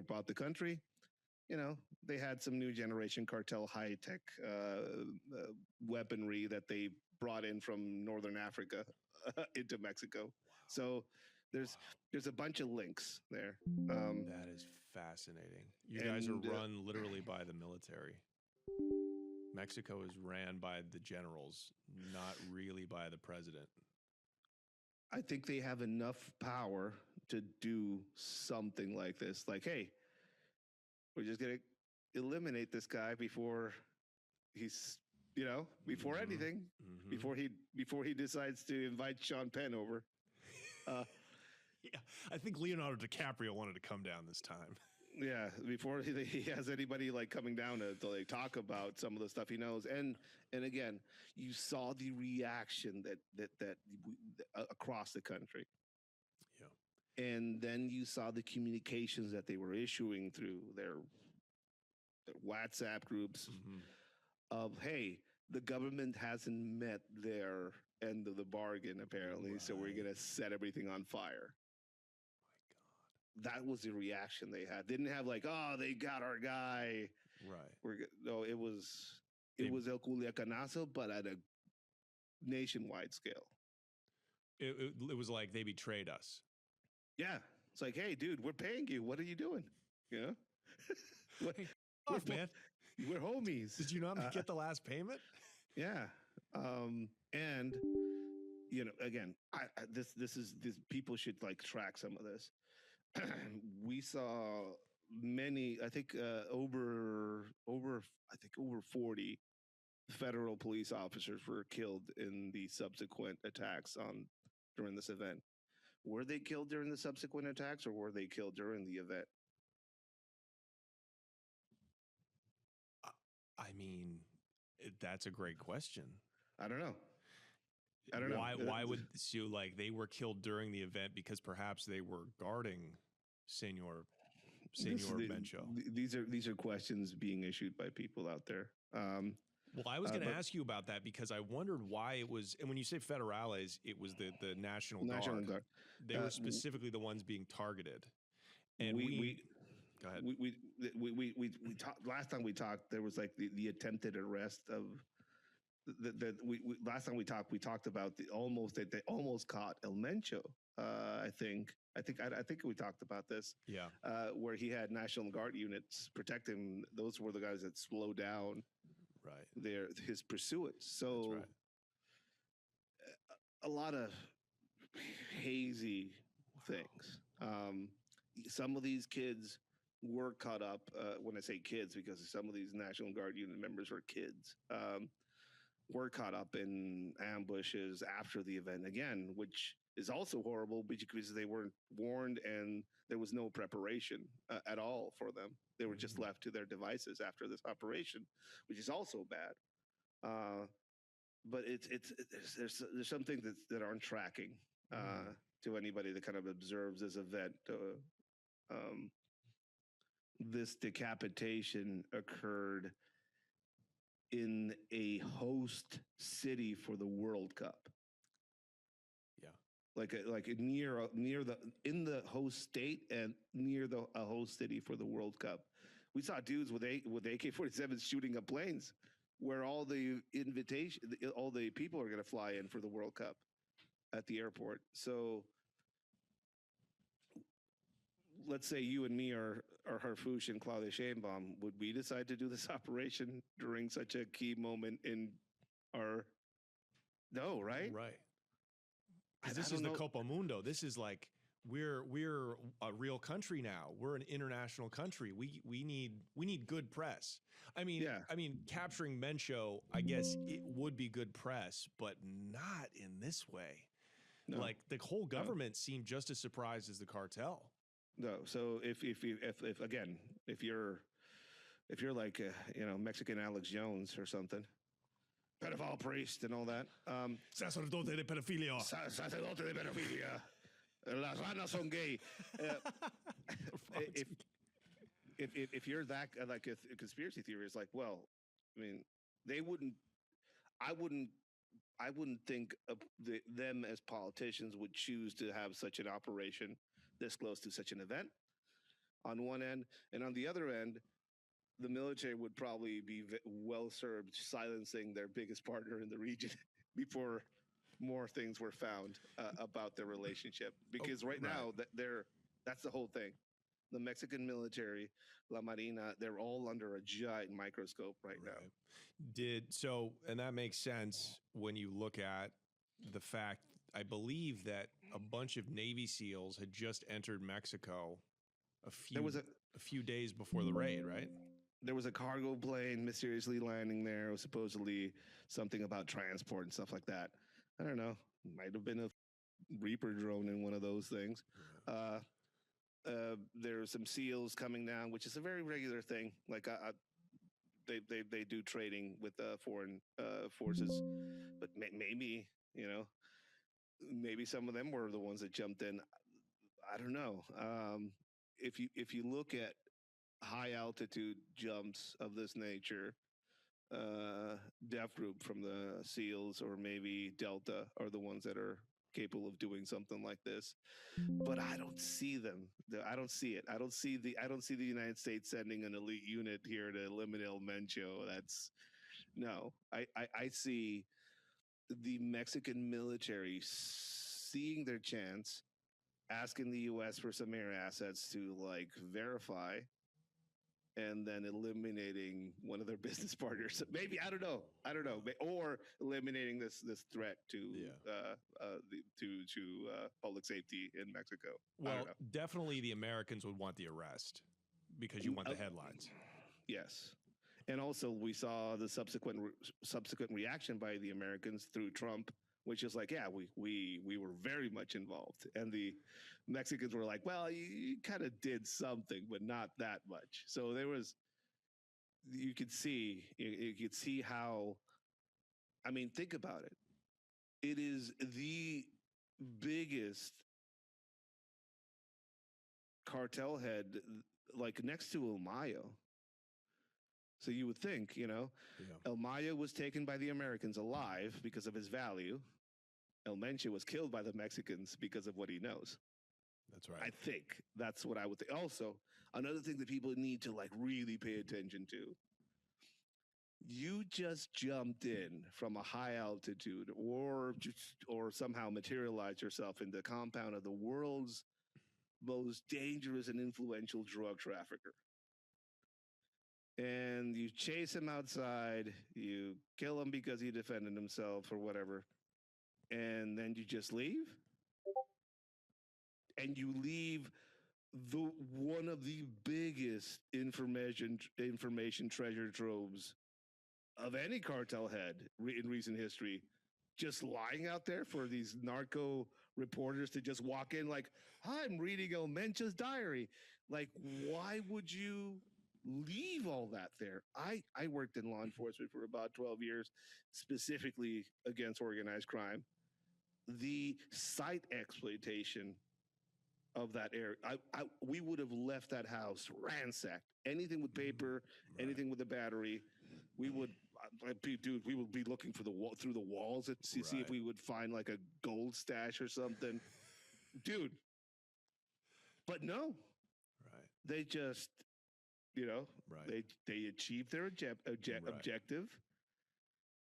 about the country. They had some new generation cartel high tech weaponry that they brought in from Northern Africa into Mexico. So there's there's a bunch of links there. That is fascinating. You guys are And run literally by the military. Mexico is ran by the generals, not really by the president. I think they have enough power to do something like this. Like, hey, we're just gonna eliminate this guy before he's, before anything, before he decides to invite Sean Penn over. Yeah, I think Leonardo DiCaprio wanted to come down this time. Yeah, before he has anybody like coming down to like talk about some of the stuff he knows, and again, you saw the reaction that across the country. Yeah, and then you saw the communications that they were issuing through their WhatsApp groups of, hey, the government hasn't met their end of the bargain apparently, so we're gonna set everything on fire. That was the reaction they had. Didn't have like, oh, they got our guy. Right. No, it was El Culiacanazo, but at a nationwide scale. It was like they betrayed us. Yeah, it's like, hey, dude, we're paying you. What are you doing? Man, we're homies. Did you not get the last payment? Yeah, and again, this people should like track some of this. We saw many, I think over 40 federal police officers were killed in the subsequent attacks during this event. Were they killed during the subsequent attacks, or were they killed during the event? I mean, that's a great question. I don't know. Why would you they were killed during the event because perhaps they were guarding Senor Mencho? These are questions being issued by people out there. Well, I was going to ask you about that because I wondered why it was, and when you say federales, it was the National Guard. They were specifically the ones being targeted. And we go ahead. We talked last time we talked. There was like the attempted arrest of last time we talked about they almost caught El Mencho. I think we talked about this. Yeah. Where he had National Guard units protect him. Those were the guys that slowed down his pursuits. So that's right. A lot of hazy things. Some of these kids were caught up. When I say kids, because some of these National Guard unit members were kids. Were caught up in ambushes after the event again, which is also horrible because they weren't warned and there was no preparation at all for them. They were just left to their devices after this operation, which is also bad. But there's some things that aren't tracking to anybody that kind of observes this event. This decapitation occurred in a host city for the World Cup. Yeah, like near the host state and near a host city for the World Cup. We saw dudes with AK-47s shooting up planes, where all the people are going to fly in for the World Cup at the airport. So let's say you and me are Harfouche and Claudia Sheinbaum. Would we decide to do this operation during such a key moment in our? No, right? Right. Because this is the Copa Mundo. This is like we're a real country now. We're an international country. We need good press. I mean, capturing Mencho, I guess it would be good press, but not in this way. No. Like the whole government seemed just as surprised as the cartel. No. So if you're like Mexican Alex Jones or something, pedophile priest and all that, sacerdote de pedofilia, las ranas son gay. If you're that like a conspiracy theory, it's like, well, I mean, I wouldn't think of them as politicians would choose to have such an operation this close to such an event. on one end, and on the other end, the military would probably be well served silencing their biggest partner in the region before more things were found about their relationship. Because right now, that's the whole thing. The Mexican military, La Marina, they're all under a giant microscope right now. And that makes sense when you look at the fact, I believe that a bunch of Navy SEALs had just entered Mexico a few days before the raid, right? There was a cargo plane mysteriously landing there. It was supposedly something about transport and stuff like that. I don't know. Might have been a Reaper drone in one of those things. There's some SEALs coming down, which is a very regular thing. Like they do trading with foreign forces, but maybe maybe some of them were the ones that jumped in. I don't know. If you look at high altitude jumps of this nature, Def Group from the SEALs or maybe Delta are the ones that are capable of doing something like this, but I don't see them. I don't see it. I don't see the United States sending an elite unit here to eliminate El Mencho. I see the Mexican military seeing their chance, asking the U.S. for some air assets to verify, and then eliminating one of their business partners. Maybe I don't know, or eliminating this threat to public safety in Mexico. Well, definitely the Americans would want the arrest because you want the headlines. Yes, and also we saw the subsequent reaction by the Americans through Trump, which is like, yeah, we were very much involved, and the Mexicans were like, well, you kind of did something, but not that much. So you could see how, I mean, think about it. It is the biggest cartel head, like next to El Mayo. So you would think, El Mayo was taken by the Americans alive because of his value. El Mencho was killed by the Mexicans because of what he knows. That's right. I think that's what I would think. Also, another thing that people need to really pay attention to. You just jumped in from a high altitude or somehow materialized yourself in the compound of the world's most dangerous and influential drug trafficker. And you chase him outside, you kill him because he defended himself or whatever, and then you just leave? And you leave one of the biggest information treasure troves of any cartel head in recent history, just lying out there for these narco reporters to just walk in like, I'm reading El Mencho's diary. Like, why would you leave all that there? I worked in law enforcement for about 12 years, specifically against organized crime. The site exploitation of that area, we would have left that house ransacked. Anything with paper, anything with a battery, we would be looking for through the walls to see if we would find like a gold stash or something, dude. But no, they just, they achieved their objective,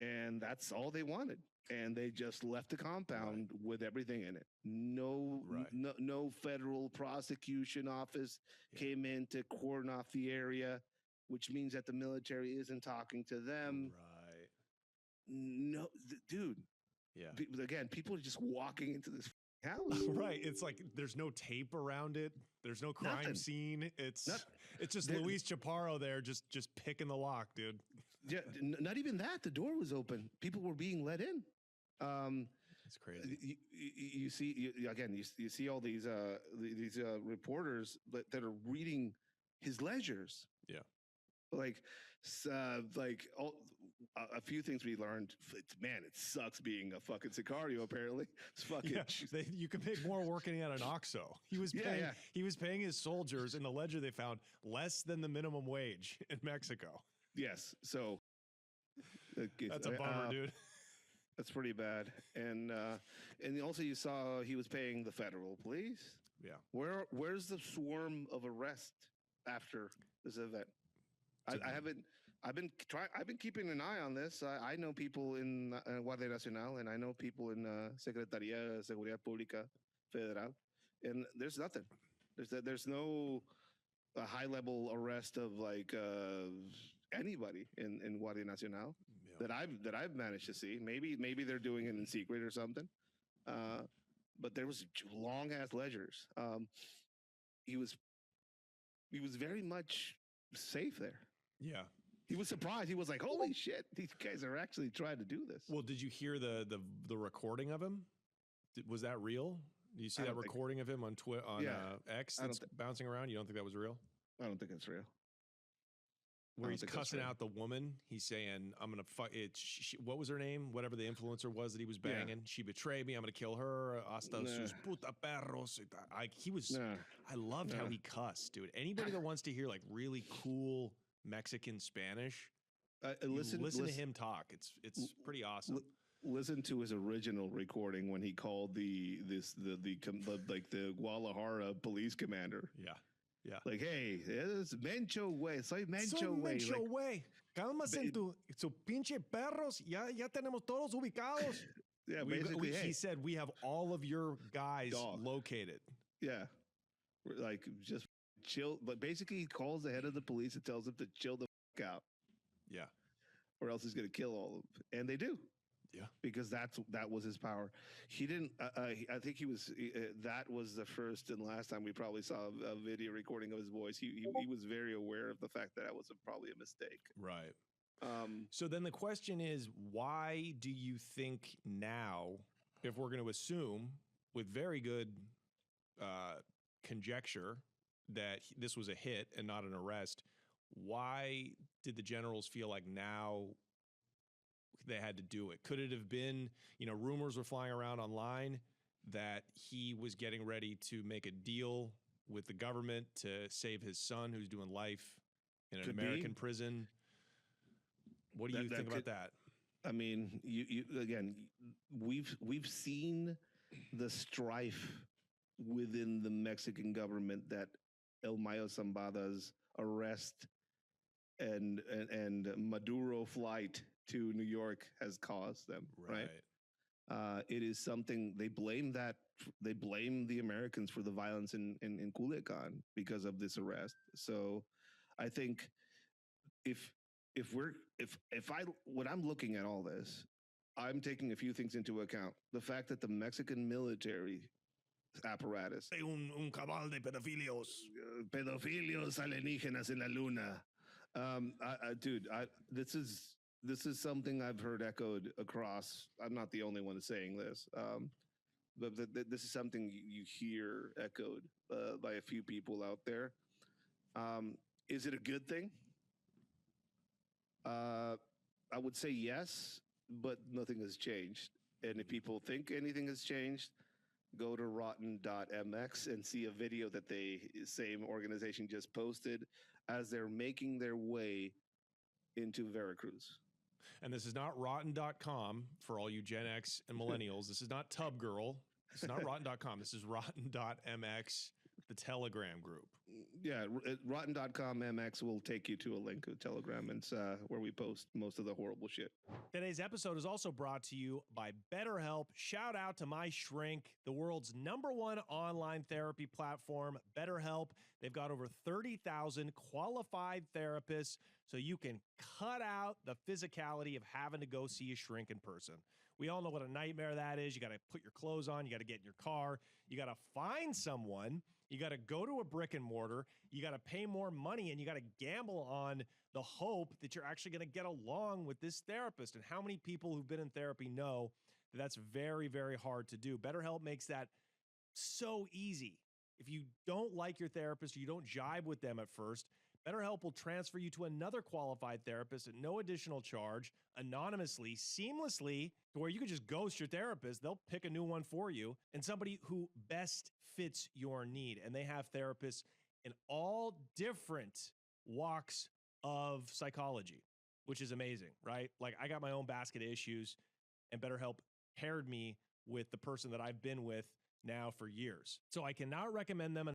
and that's all they wanted. And they just left the compound with everything in it. No federal prosecution office came in to cordon off the area, which means that the military isn't talking to them. Right. No, dude. Yeah. Again, people are just walking into this house. Right. It's like there's no tape around it. There's no crime scene. It's just Luis Chaparro there just picking the lock, dude. Yeah, not even that. The door was open. People were being let in. It's crazy. You see all these reporters that are reading his ledgers. Yeah. A few things we learned. Man, it sucks being a fucking Sicario. Apparently, it's fucking. Yeah, you can make more working at an OXXO. He was paying his soldiers in the ledger they found less than the minimum wage in Mexico. Yes, so that's a bummer, dude. That's pretty bad. And also you saw he was paying the federal police. Yeah. Where's the swarm of arrest after this event. I haven't. I've been keeping an eye on this. I know people in Guardia Nacional, and I know people in Secretaría de Seguridad Pública Federal, and there's nothing. There's no high level arrest of like anybody in Guardia Nacional that I've managed to see. Maybe they're doing it in secret or something. But there was long ass ledgers. He was very much safe there. Yeah. He was surprised. He was like, "Holy shit! These guys are actually trying to do this." Well, did you hear the recording of him? Was that real? Do you see that recording of him on X that's bouncing around? You don't think that was real? I don't think it's real. Where he's cussing out the woman. He's saying, "I'm gonna fuck it." What was her name? Whatever the influencer was that he was banging. Yeah. She betrayed me. I'm gonna kill her. Hasta sus puta perros. I loved how he cussed, dude. Anybody that wants to hear like really cool Mexican Spanish, listen to him talk. It's pretty awesome. Listen to his original recording when he called the Guadalajara police commander. Yeah. Yeah. Like, hey, it's Mencho Way. Soy Mencho Way. Mencho Way. Cálmase en su pinche perros. Ya tenemos todos ubicados. Yeah, basically. He said, we have all of your guys located. Yeah. Like, just chill. But basically, he calls the head of the police and tells him to chill the fuck out. Yeah. Or else he's going to kill all of them. And they do. Yeah, because that was his power. He didn't. I think he was. That was the first and last time we probably saw a video recording of his voice. He was very aware of the fact that was probably a mistake. Right. So then the question is, why do you think now, if we're going to assume with very good conjecture that this was a hit and not an arrest, why did the generals feel like now they had to do it? Could it have been, rumors were flying around online that he was getting ready to make a deal with the government to save his son who's doing life in an American prison? What do you think about that? I mean, you again, we've seen the strife within the Mexican government that El Mayo Zambada's arrest and Maduro flight to New York has caused them, right? It is something they blame the Americans for the violence in Culiacan because of this arrest. So I think when I'm looking at all this, I'm taking a few things into account. The fact that the Mexican military apparatus, un cabal de pedofilios alienígenas en la luna. Dude, this is something I've heard echoed across. I'm not the only one saying this, but this is something you hear echoed by a few people out there. Is it a good thing? I would say yes, but nothing has changed. And if people think anything has changed, go to rotten.mx and see a video that same organization just posted as they're making their way into Veracruz. And this is not rotten.com for all you Gen X and millennials. This is not Tub Girl. This is not rotten.com. This is rotten.mx, the Telegram group. Yeah, rotten.com MX will take you to a link to Telegram, and it's where we post most of the horrible shit. Today's episode is also brought to you by BetterHelp. Shout out to my shrink, the world's #1 online therapy platform, BetterHelp. They've got over 30,000 qualified therapists, so you can cut out the physicality of having to go see a shrink in person. We all know what a nightmare that is. You got to put your clothes on. You got to get in your car. You got to find someone. You got to go to a brick and mortar. You got to pay more money, and you got to gamble on the hope that you're actually going to get along with this therapist. And how many people who've been in therapy know that that's very, very hard to do? BetterHelp makes that so easy. If you don't like your therapist or you don't jibe with them at first, BetterHelp will transfer you to another qualified therapist at no additional charge, anonymously, seamlessly, to where you can just ghost your therapist. They'll pick a new one for you and somebody who best fits your need. And they have therapists in all different walks of psychology, which is amazing, right? Like, I got my own basket of issues, and BetterHelp paired me with the person that I've been with now for years. So I cannot recommend them